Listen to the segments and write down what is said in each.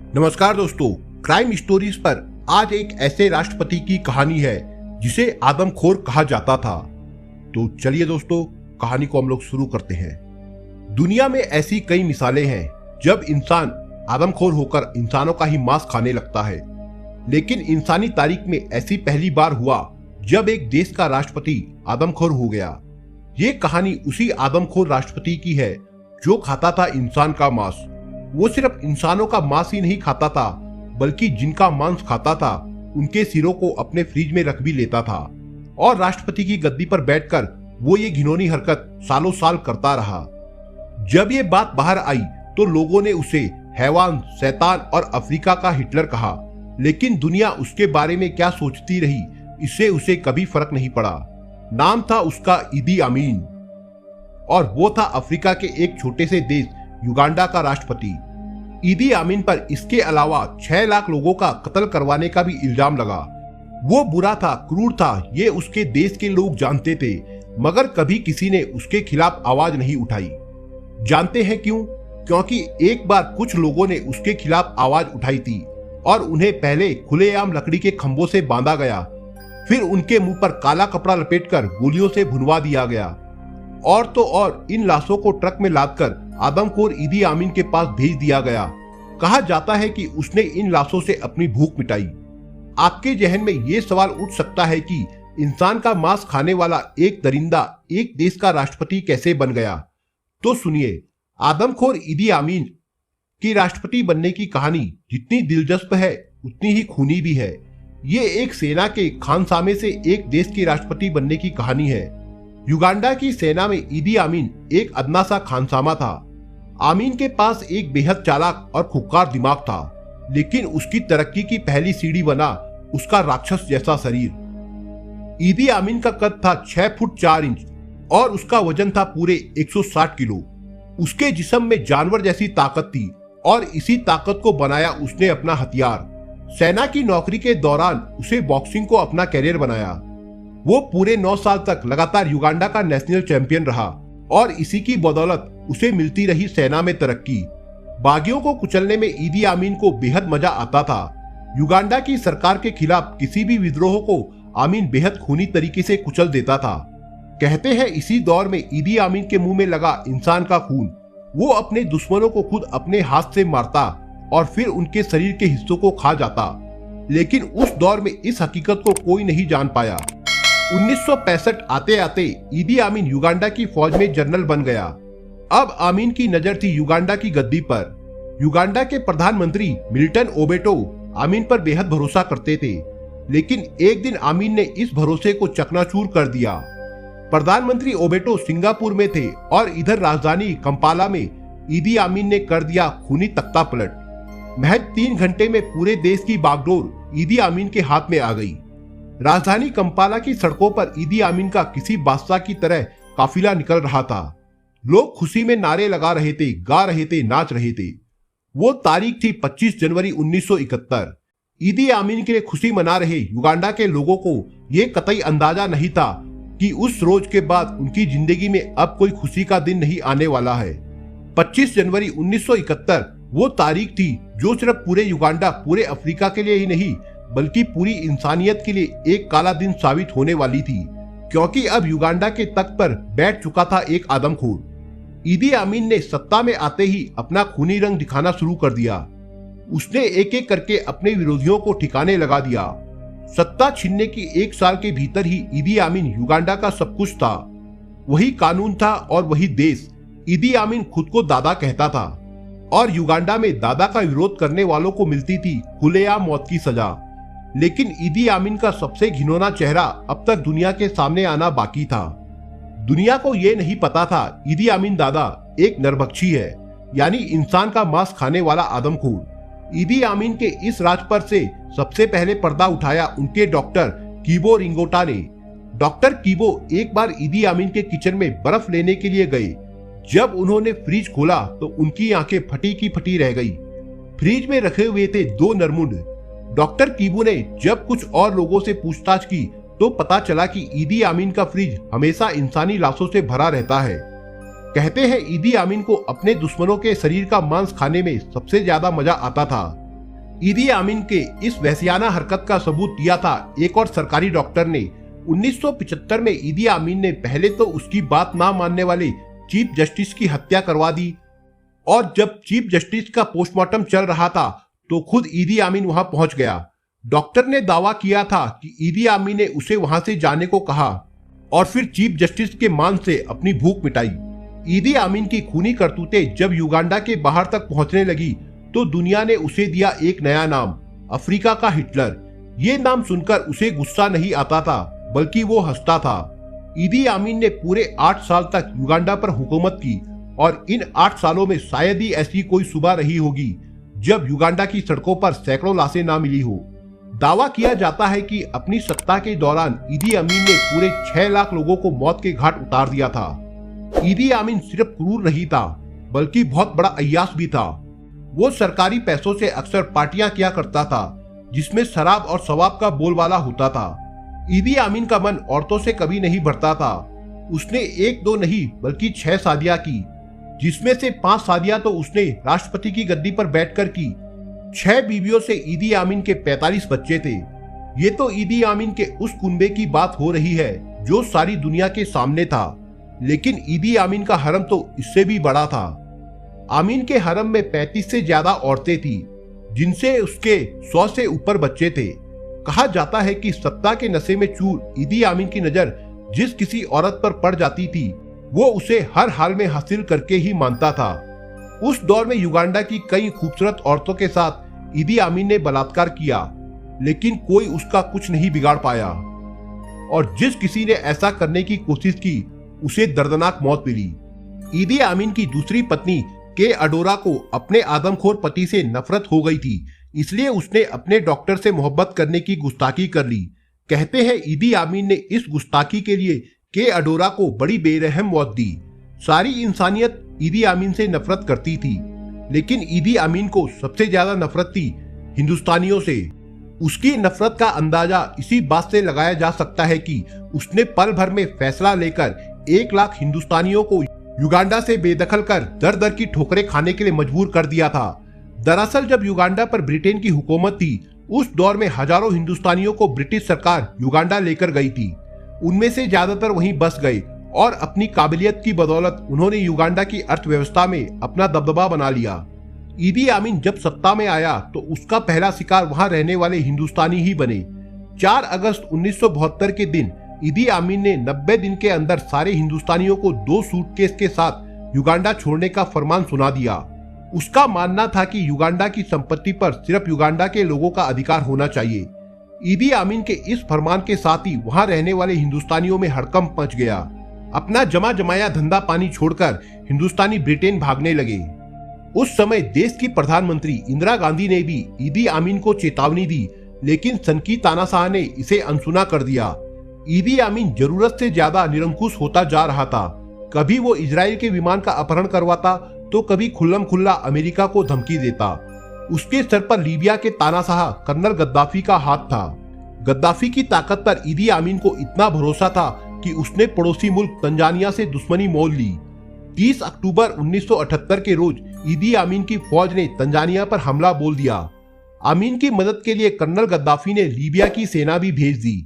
नमस्कार दोस्तों, crime stories पर आज एक ऐसे राष्ट्रपति की कहानी है जिसे आदमखोर कहा जाता था। तो चलिए दोस्तों, कहानी को हम लोग शुरू करते हैं। दुनिया में ऐसी कई मिसालें हैं जब इंसान आदमखोर होकर इंसानों का ही मांस खाने लगता है, लेकिन इंसानी तारीख में ऐसी पहली बार हुआ जब एक देश का राष्ट्रपति आदमखोर हो गया। ये कहानी उसी आदमखोर राष्ट्रपति की है जो खाता था इंसान का मांस। वो सिर्फ इंसानों का मांस ही नहीं खाता था, बल्कि जिनका मांस खाता था उनके सिरों को अपने फ्रिज में रख भी लेता था। और राष्ट्रपति की गद्दी पर बैठकर वो ये घिनौनी हरकत सालों साल करता रहा। जब ये बात बाहर आई तो लोगों ने उसे हैवान, शैतान और अफ्रीका का हिटलर कहा, लेकिन दुनिया उसके बारे में क्या सोचती रही इससे उसे कभी फर्क नहीं पड़ा। नाम था उसका ईदी अमीन, और वो था अफ्रीका के एक छोटे से देश युगांडा का राष्ट्रपति। ईदी अमीन पर इसके अलावा 6 लाख लोगों का कत्ल करवाने का भी इल्जाम लगा। वो बुरा था, क्रूर था, ये उसके देश के लोग जानते थे, मगर कभी किसी ने उसके खिलाफ आवाज नहीं उठाई। जानते हैं क्यों? क्योंकि एक बार कुछ लोगों ने उसके खिलाफ आवाज उठाई थी और उन्हें पहले खुलेआम लकड़ी के खंभों से बांधा गया, फिर उनके मुंह पर काला कपड़ा लपेटकर गोलियों से भुनवा दिया गया। और तो और इन लाशों को ट्रक में लादकर आदमखोर ईदी अमीन के पास भेज दिया गया। कहा जाता है कि उसने इन लाशों से अपनी भूख मिटाई। आपके जहन में ये सवाल उठ सकता है कि इंसान का मांस खाने वाला एक दरिंदा एक देश का राष्ट्रपति कैसे बन गया? तो सुनिए, आदमखोर ईदी अमीन की राष्ट्रपति बनने की कहानी जितनी दिलचस्प है उतनी ही खूनी भी है। ये एक सेना के खानसामे से एक देश के राष्ट्रपति बनने की कहानी है। युगांडा की सेना में ईदी अमीन एक अदना सा खानसामा था। अमीन के पास एक बेहद चालाक और खुंखार दिमाग था, लेकिन उसकी तरक्की की पहली सीढ़ी बना उसका राक्षस जैसा शरीर। ईदी अमीन का कद था 6 फुट 4 इंच और उसका वजन था पूरे 160 किलो। उसके जिस्म में जानवर जैसी ताकत थी और इसी ताकत को बनाया उसने अपना हथियार। सेना की नौकरी के दौरान उसे बॉक्सिंग को अपना कैरियर बनाया। वो पूरे 9 साल तक लगातार युगांडा का नेशनल चैंपियन रहा और इसी की बदौलत उसे मिलती रही सेना में तरक्की। बागियों को कुचलने में ईदी अमीन को बेहद मजा आता था। युगांडा की सरकार के खिलाफ किसी भी विद्रोह को अमीन बेहद खूनी तरीके से कुचल देता था। कहते हैं इसी दौर में ईदी अमीन के मुंह में लगा इंसान का खून वो अपने दुश्मनो65 को खुद अपने हाथ से मारता और फिर उनके शरीर के हिस्सों को खा जाता। लेकिन उस दौर में इस हकीकत को कोई नहीं जान पाया। 1965 आते आते ईदी अमीन युगांडा की फौज में जनरल बन गया। अब अमीन की नजर थी युगांडा की गद्दी पर। युगांडा के प्रधानमंत्री मिल्टन ओबेटो अमीन पर बेहद भरोसा करते थे, लेकिन एक दिन अमीन ने इस भरोसे को चकनाचूर कर दिया। प्रधानमंत्री ओबेटो सिंगापुर में थे और इधर राजधानी कंपाला में ईदी अमीन ने कर दिया खूनी तख्ता पलट। महज 3 घंटे में पूरे देश की बागडोर ईदी अमीन के हाथ में आ गई। राजधानी कंपाला की सड़कों पर ईदी अमीन का किसी बादशाह की तरह काफिला निकल रहा था। लोग खुशी में नारे लगा रहे थे, गा रहे थे, नाच रहे थे। वो तारीख थी 25 जनवरी 1971। ईदी अमीन के लिए खुशी मना रहे युगांडा के लोगों को यह कतई अंदाजा नहीं था कि उस रोज के बाद उनकी जिंदगी में अब कोई खुशी का दिन नहीं आने वाला है। 25 जनवरी 1971 वो तारीख थी जो सिर्फ पूरे युगांडा, पूरे अफ्रीका के लिए ही नहीं बल्कि पूरी इंसानियत के लिए एक काला दिन साबित होने वाली थी, क्योंकि अब युगांडा के तख्त पर बैठ चुका था एक आदमखोर। ईदी अमीन ने सत्ता में आते ही अपना खूनी रंग दिखाना शुरू कर दिया। उसने एक एक करके अपने विरोधियों को ठिकाने लगा दिया। सत्ता छीनने की 1 साल के भीतर ही ईदी अमीन युगांडा का सब कुछ था। वही कानून था और वही देश। ईदी अमीन खुद को दादा कहता था और युगांडा में दादा का विरोध करने वालों को मिलती थी खुलेआम मौत की सजा। लेकिन ईदी अमीन का सबसे घिनौना चेहरा अब तक दुनिया के सामने आना बाकी था। दुनिया को यह नहीं पता था ईदी अमीन दादा एक नरभक्षी है, यानी इंसान का मांस खाने वाला आदमखोर। ईदी अमीन के इस राज पर से सबसे पहले पर्दा उठाया उनके डॉक्टर कीबो रिंगोटा ने। डॉक्टर कीबो एक बार ईदी अमीन के किचन में बर्फ लेने के लिए गए। जब उन्होंने फ्रिज खोला तो उनकी आंखें फटी की फटी रह गई। फ्रिज में रखे हुए थे 2 नरमुंड। डॉक्टर कीबो ने जब कुछ और लोगों से पूछताछ की तो पता चला कि ईदी अमीन का फ्रिज हमेशा इंसानी लाशों से भरा रहता है। कहते हैं ईदी अमीन को अपने दुश्मनों के शरीर का मांस खाने में सबसे ज्यादा मजा आता था। ईदी आमीन के इस वहशियाना हरकत का सबूत दिया था एक और सरकारी डॉक्टर ने। 1975 में ईदी आमीन ने पहले तो उसकी बात ना मानने वाले चीफ जस्टिस की हत्या करवा दी, और जब चीफ जस्टिस का पोस्टमार्टम चल रहा था तो खुद ईदी आमीन वहां पहुंच गया। डॉक्टर ने दावा किया था कि ईदी आमीन ने उसे वहां से जाने को कहा और फिर चीफ जस्टिस के मान से अपनी भूख मिटाई। ईदी आमीन की खूनी करतूतें जब युगांडा के बाहर तक पहुंचने लगी तो दुनिया ने उसे दिया एक नया नाम, अफ्रीका का हिटलर। ये नाम सुनकर उसे गुस्सा नहीं आता था, बल्कि वो हंसता था। ईदी आमीन ने पूरे 8 साल तक युगांडा पर हुकूमत की, और इन 8 सालों में शायद ही ऐसी कोई सुबह रही होगी जब युगांडा की सड़कों पर सैकड़ों लाशें ना मिली हो। दावा किया जाता है कि अपनी सत्ता के दौरान ईदी आमीन ने पूरे 6 लाख लोगों को मौत के घाट उतार दिया था। ईदी आमीन सिर्फ क्रूर नहीं था, बल्कि बहुत बड़ा अय्याश भी था। वो सरकारी पैसों से अक्सर पार्टियां किया करता था, जिसमें शराब और शवाब का बोलबाला होता था। ईदी आमीन का मन औरतों से कभी नहीं भरता था। उसने 1-2 नहीं बल्कि 6 शादियां की, जिसमें से 5 शादियां तो उसने राष्ट्रपति की गद्दी पर बैठकर की। 6 बीवियों से ईदी आमीन के 45 बच्चे थे। ये तो ईदी आमीन के उस कुनबे की बात हो रही है जो सारी दुनिया के सामने था, लेकिन ईदी आमीन का हरम तो इससे भी बड़ा था। आमीन के हरम में 35 से ज्यादा औरतें थी, जिनसे उसके 100 से ऊपर बच्चे थे। कहा जाता है कि सत्ता के नशे में चूर ईदी आमीन की नजर जिस किसी औरत पर पड़ जाती थी, वो उसे हर हाल में हासिल करके ही मानता था। उस दौर में युगांडा की कई खूबसूरत औरतों के साथ ईदी आमीन ने बलात्कार किया, लेकिन कोई उसका कुछ नहीं बिगाड़ पाया, और जिस किसी ने ऐसा करने की कोशिश की उसे दर्दनाक मौत मिली। ईदी आमीन की दूसरी पत्नी के अडोरा को अपने आदमखोर पति से नफरत हो गई थी, इसलिए उसने अपने डॉक्टर से मोहब्बत करने की गुस्ताखी कर ली। कहते हैं ईदी आमीन ने इस गुस्ताखी के लिए के अडोरा को बड़ी बेरहम मौत दी। सारी इंसानियत ईदी आमीन से नफरत करती थी, लेकिन ईदी आमीन को सबसे ज्यादा नफरत थी हिंदुस्तानियों से। उसकी नफरत का अंदाजा इसी बात से लगाया जा सकता है कि उसने पल भर में फैसला लेकर 1 लाख हिंदुस्तानियों को युगांडा से बेदखल कर दर दर की ठोकरें खाने के लिए मजबूर कर दिया था। दरअसल जब युगांडा पर ब्रिटेन की हुकूमत थी, उस दौर में हजारों हिंदुस्तानियों को ब्रिटिश सरकार युगांडा लेकर गई थी। उनमें से ज्यादातर वहीं बस गए, और अपनी काबिलियत की बदौलत उन्होंने युगांडा की अर्थव्यवस्था में अपना दबदबा बना लिया। ईदी आमीन जब सत्ता में आया तो उसका पहला शिकार वहां रहने वाले हिंदुस्तानी ही बने। 4 अगस्त 1972 के दिन ईदी आमीन ने 90 दिन के अंदर सारे हिंदुस्तानियों को 2 सूटकेस के साथ युगांडा छोड़ने का फरमान सुना दिया। उसका मानना था कि युगांडा की संपत्ति पर सिर्फ युगांडा के लोगों का अधिकार होना चाहिए। ईदी आमीन के इस फरमान के साथ ही वहां रहने वाले हिंदुस्तानियों में हड़कंप मच गया। अपना जमा जमाया धंधा पानी छोड़कर हिंदुस्तानी ब्रिटेन भागने लगे। उस समय देश की प्रधानमंत्री इंदिरा गांधी ने भी ईदी आमीन को चेतावनी दी, लेकिन सनकी तानाशाह ने इसे अनसुना कर दिया। ईदी आमीन जरूरत से ज्यादा निरंकुश होता जा रहा था। कभी वो इजराइल के विमान का अपहरण करवाता, तो कभी खुल्लम खुल्ला अमेरिका को धमकी देता। उसके सर पर लीबिया के तानाशाह कर्नल गद्दाफी का हाथ था। गद्दाफी की ताकत पर ईदी आमीन को इतना भरोसा था कि उसने पड़ोसी मुल्क तंजानिया से दुश्मनी मोल ली। 30 अक्टूबर 1978 के रोज ईदी आमीन की फौज ने तंजानिया पर हमला बोल दिया। आमीन की मदद के लिए कर्नल गद्दाफी ने लीबिया की सेना भी भेज दी।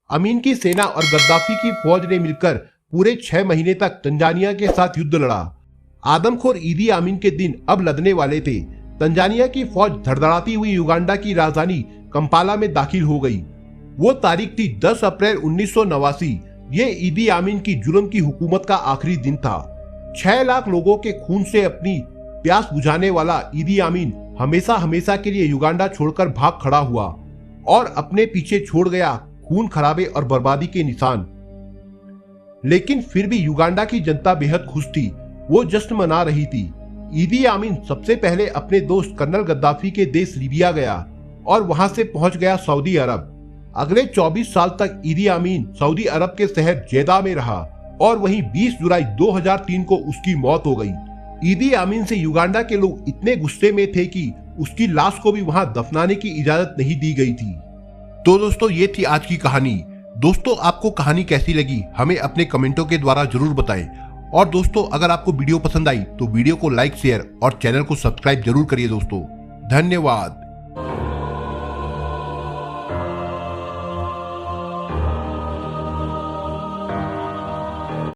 आमीन की सेना और गद्दाफी की फौज ने मिलकर पूरे 6 महीने तक तंजानिया के साथ युद्ध लड़ा। आदमखोर ईदी आमीन के दिन अब लदने वाले थे। तंजानिया की फौज धड़धड़ाती हुई युगांडा की राजधानी कंपाला में दाखिल हो गई। वो तारीख थी 10 अप्रैल 1989। ये ईदी आमीन की जुल्म की हुकूमत का आखिरी दिन था। 6 लाख लोगों के खून से अपनी प्यास बुझाने वाला ईदी आमीन हमेशा हमेशा के लिए युगांडा छोड़कर भाग खड़ा हुआ और अपने पीछे छोड़ गया खून खराबे और बर्बादी के निशान। लेकिन फिर भी युगांडा की जनता बेहद खुश थी। वो जश्न मना रही थी। ईदी आमीन सबसे पहले अपने दोस्त कर्नल गद्दाफी के देश लीबिया गया और वहां से पहुंच गया सऊदी अरब। अगले 24 साल तक ईदी आमीन सऊदी अरब के शहर जेदा में रहा और वहीं 20 जुलाई 2003 को उसकी मौत हो गई। ईदी आमीन से युगांडा के लोग इतने गुस्से में थे कि उसकी लाश को भी वहां दफनाने की इजाजत नहीं दी गई थी। तो दोस्तों, ये थी आज की कहानी। दोस्तों, आपको कहानी कैसी लगी हमें अपने कमेंटों के द्वारा जरूर बताएं। और दोस्तों, अगर आपको वीडियो पसंद आई तो वीडियो को लाइक, शेयर और चैनल को सब्सक्राइब जरूर करिए दोस्तों। धन्यवाद।